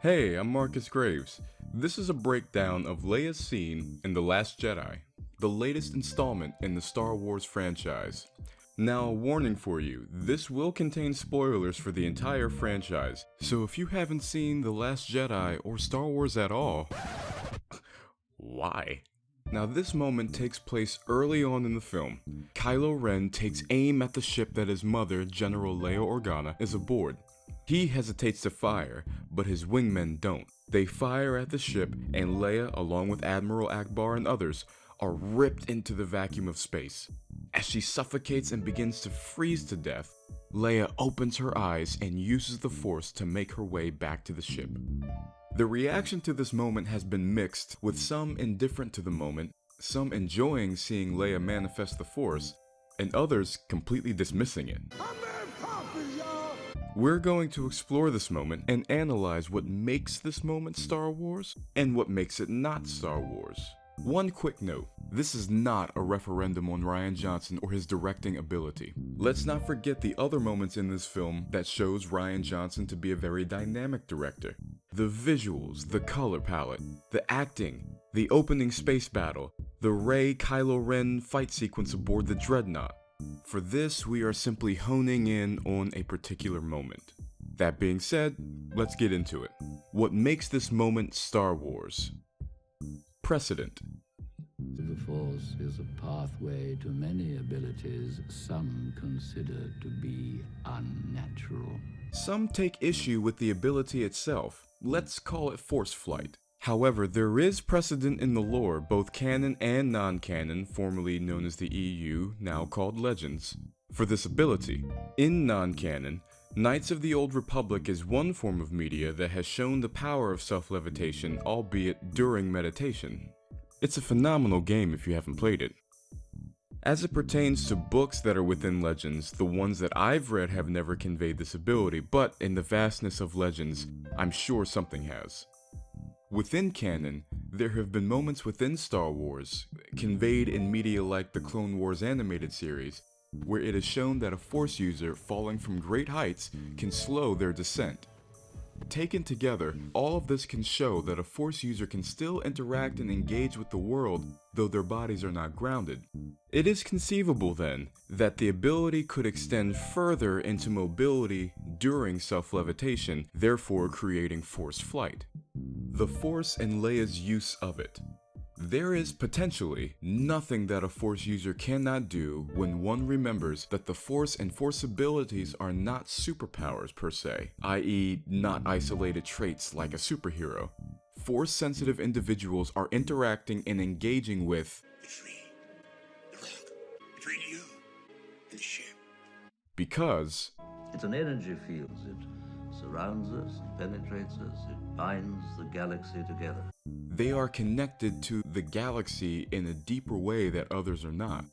Hey, I'm Marcus Graves. This is a breakdown of Leia's scene in The Last Jedi, the latest installment in the Star Wars franchise. Now, a warning for you, this will contain spoilers for the entire franchise, so if you haven't seen The Last Jedi or Star Wars at all, why? Now this moment takes place early on in the film. Kylo Ren takes aim at the ship that his mother, General Leia Organa, is aboard. He hesitates to fire, but his wingmen don't. They fire at the ship, and Leia, along with Admiral Akbar and others, are ripped into the vacuum of space. As she suffocates and begins to freeze to death, Leia opens her eyes and uses the Force to make her way back to the ship. The reaction to this moment has been mixed, with some indifferent to the moment, some enjoying seeing Leia manifest the Force, and others completely dismissing it. Poppins, y'all! We're going to explore this moment and analyze what makes this moment Star Wars and what makes it not Star Wars. One quick note, this is not a referendum on Rian Johnson or his directing ability. Let's not forget the other moments in this film that shows Rian Johnson to be a very dynamic director. The visuals, the color palette, the acting, the opening space battle, the Rey-Kylo Ren fight sequence aboard the Dreadnought. For this, we are simply honing in on a particular moment. That being said, let's get into it. What makes this moment Star Wars? Precedent. The Force is a pathway to many abilities some consider to be unnatural. Some take issue with the ability itself. Let's call it Force Flight. However, there is precedent in the lore, both canon and non-canon, formerly known as the EU, now called Legends, for this ability. In non-canon, Knights of the Old Republic is one form of media that has shown the power of self-levitation, albeit during meditation. It's a phenomenal game if you haven't played it. As it pertains to books that are within Legends, the ones that I've read have never conveyed this ability, but in the vastness of Legends, I'm sure something has. Within canon, there have been moments within Star Wars, conveyed in media like the Clone Wars animated series, where it is shown that a Force user falling from great heights can slow their descent. Taken together, all of this can show that a Force user can still interact and engage with the world, though their bodies are not grounded. It is conceivable then, that the ability could extend further into mobility during self-levitation, therefore creating Force flight. The Force and Leia's use of it. There is potentially nothing that a Force user cannot do when one remembers that the Force and Force abilities are not superpowers per se, i.e. not isolated traits like a superhero. Force-sensitive individuals are interacting and engaging with It's me, the rock, between you and the ship. because It's an energy field. It surrounds us, penetrates us, it binds the galaxy together. they are connected to the galaxy in a deeper way that others are not.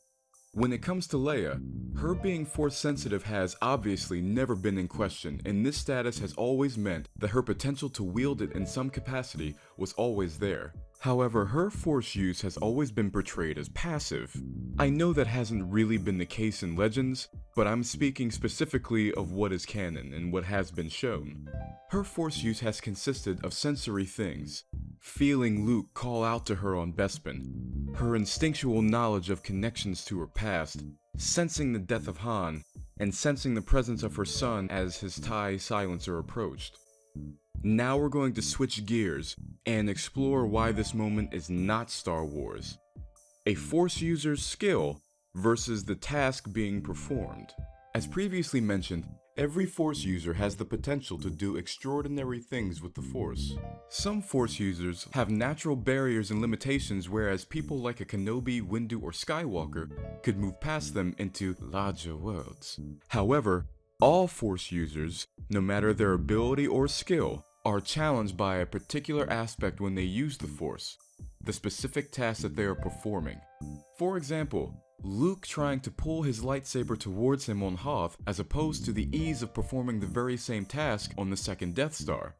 When it comes to Leia, her being Force sensitive has obviously never been in question, and this status has always meant that her potential to wield it in some capacity was always there. However, her Force use has always been portrayed as passive. I know that hasn't really been the case in Legends, but I'm speaking specifically of what is canon and what has been shown. Her Force use has consisted of sensory things. Feeling Luke call out to her on Bespin, her instinctual knowledge of connections to her past, sensing the death of Han, and sensing the presence of her son as his TIE silencer approached. Now we're going to switch gears and explore why this moment is not Star Wars. A Force user's skill versus the task being performed. As previously mentioned, every Force user has the potential to do extraordinary things with the Force. Some Force users have natural barriers and limitations, whereas people like a Kenobi, Windu, or Skywalker could move past them into larger worlds. However, all Force users, no matter their ability or skill, are challenged by a particular aspect when they use the Force, the specific task that they are performing. For example, Luke trying to pull his lightsaber towards him on Hoth as opposed to the ease of performing the very same task on the second Death Star.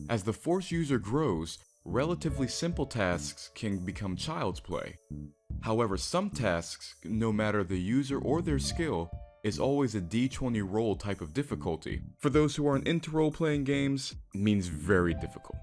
As the Force user grows, relatively simple tasks can become child's play. However, some tasks, no matter the user or their skill, is always a D20 roll type of difficulty. For those who aren't into role-playing games, it means very difficult.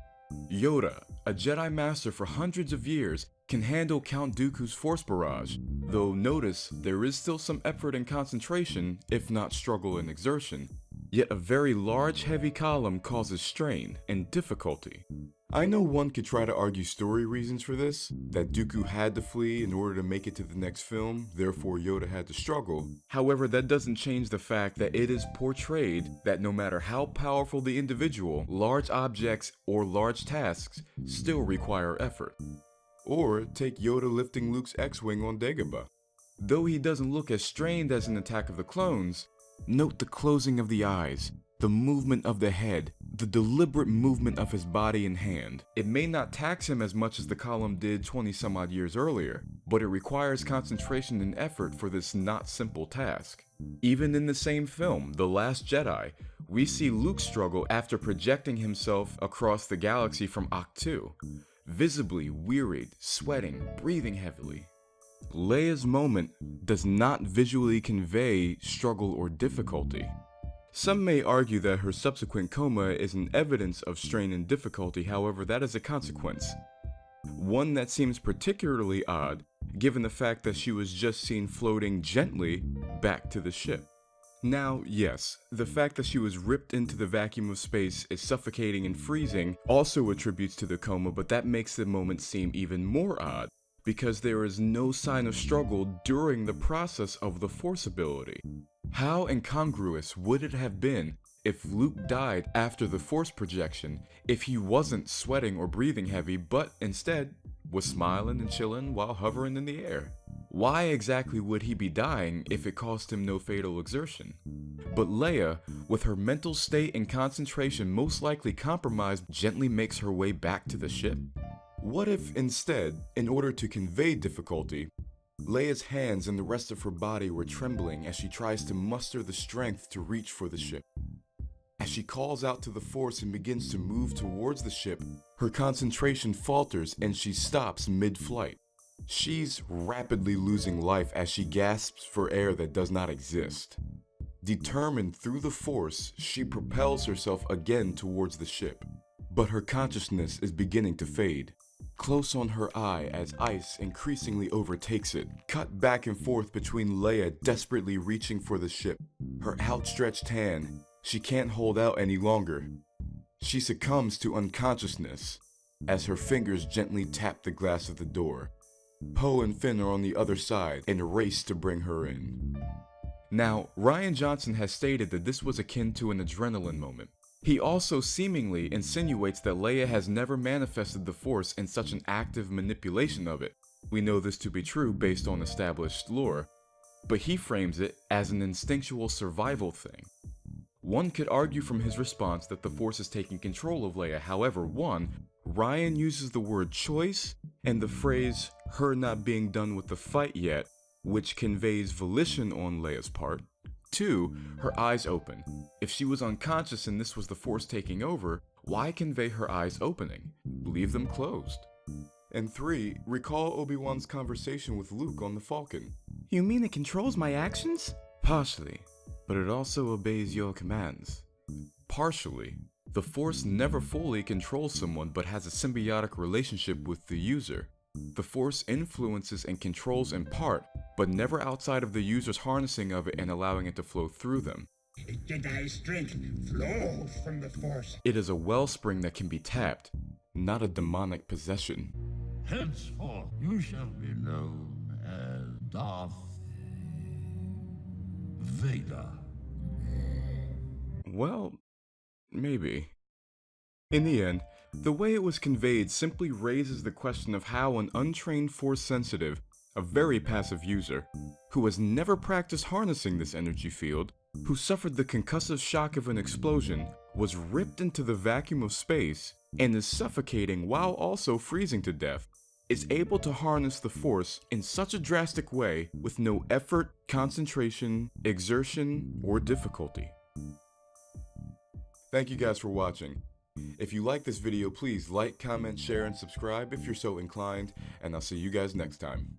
Yoda, a Jedi Master for hundreds of years, can handle Count Dooku's Force Barrage, though notice there is still some effort and concentration, if not struggle and exertion. Yet a very large heavy column causes strain and difficulty. I know one could try to argue story reasons for this, that Dooku had to flee in order to make it to the next film, therefore Yoda had to struggle. However, that doesn't change the fact that it is portrayed that no matter how powerful the individual, large objects or large tasks still require effort. Or take Yoda lifting Luke's X-Wing on Dagobah. Though he doesn't look as strained as in Attack of the Clones, note the closing of the eyes, the movement of the head, the deliberate movement of his body and hand. It may not tax him as much as the column did 20 some odd years earlier, but it requires concentration and effort for this not simple task. Even in the same film, The Last Jedi, we see Luke struggle after projecting himself across the galaxy from Ahch-To, visibly wearied, sweating, breathing heavily. Leia's moment does not visually convey struggle or difficulty. Some may argue that her subsequent coma is an evidence of strain and difficulty, however that is a consequence. One that seems particularly odd, given the fact that she was just seen floating gently back to the ship. Now, yes, the fact that she was ripped into the vacuum of space is suffocating and freezing also attributes to the coma, but that makes the moment seem even more odd, because there is no sign of struggle during the process of the Force ability. How incongruous would it have been if Luke died after the Force projection if he wasn't sweating or breathing heavy, but instead was smiling and chilling while hovering in the air? Why exactly would he be dying if it caused him no fatal exertion? But Leia, with her mental state and concentration most likely compromised, gently makes her way back to the ship? What if instead, in order to convey difficulty, Leia's hands and the rest of her body were trembling as she tries to muster the strength to reach for the ship? As she calls out to the Force and begins to move towards the ship, her concentration falters and she stops mid-flight. She's rapidly losing life as she gasps for air that does not exist. Determined through the Force, she propels herself again towards the ship, but her consciousness is beginning to fade. Close on her eye as ice increasingly overtakes it, cut back and forth between Leia desperately reaching for the ship, her outstretched hand. She can't hold out any longer. She succumbs to unconsciousness as her fingers gently tap the glass of the door. Poe and Finn are on the other side and race to bring her in. Now, Rian Johnson has stated that this was akin to an adrenaline moment. He also seemingly insinuates that Leia has never manifested the Force in such an active manipulation of it. We know this to be true based on established lore, but he frames it as an instinctual survival thing. One could argue from his response that the Force is taking control of Leia. However, one, Rian uses the word choice and the phrase her not being done with the fight yet, which conveys volition on Leia's part. 2, her eyes open. If she was unconscious and this was the Force taking over, why convey her eyes opening? Leave them closed. And 3, recall Obi-Wan's conversation with Luke on the Falcon. You mean it controls my actions? Partially, but it also obeys your commands. Partially. The Force never fully controls someone but has a symbiotic relationship with the user. The Force influences and controls in part, but never outside of the user's harnessing of it and allowing it to flow through them. Jedi strength flows from the Force. It is a wellspring that can be tapped, not a demonic possession. Henceforth, you shall be known as Darth Vader. Well, maybe. In the end, the way it was conveyed simply raises the question of how an untrained Force sensitive, a very passive user, who has never practiced harnessing this energy field, who suffered the concussive shock of an explosion, was ripped into the vacuum of space, and is suffocating while also freezing to death, is able to harness the Force in such a drastic way with no effort, concentration, exertion, or difficulty. Thank you guys for watching. If you like this video, please like, comment, share, and subscribe if you're so inclined, and I'll see you guys next time.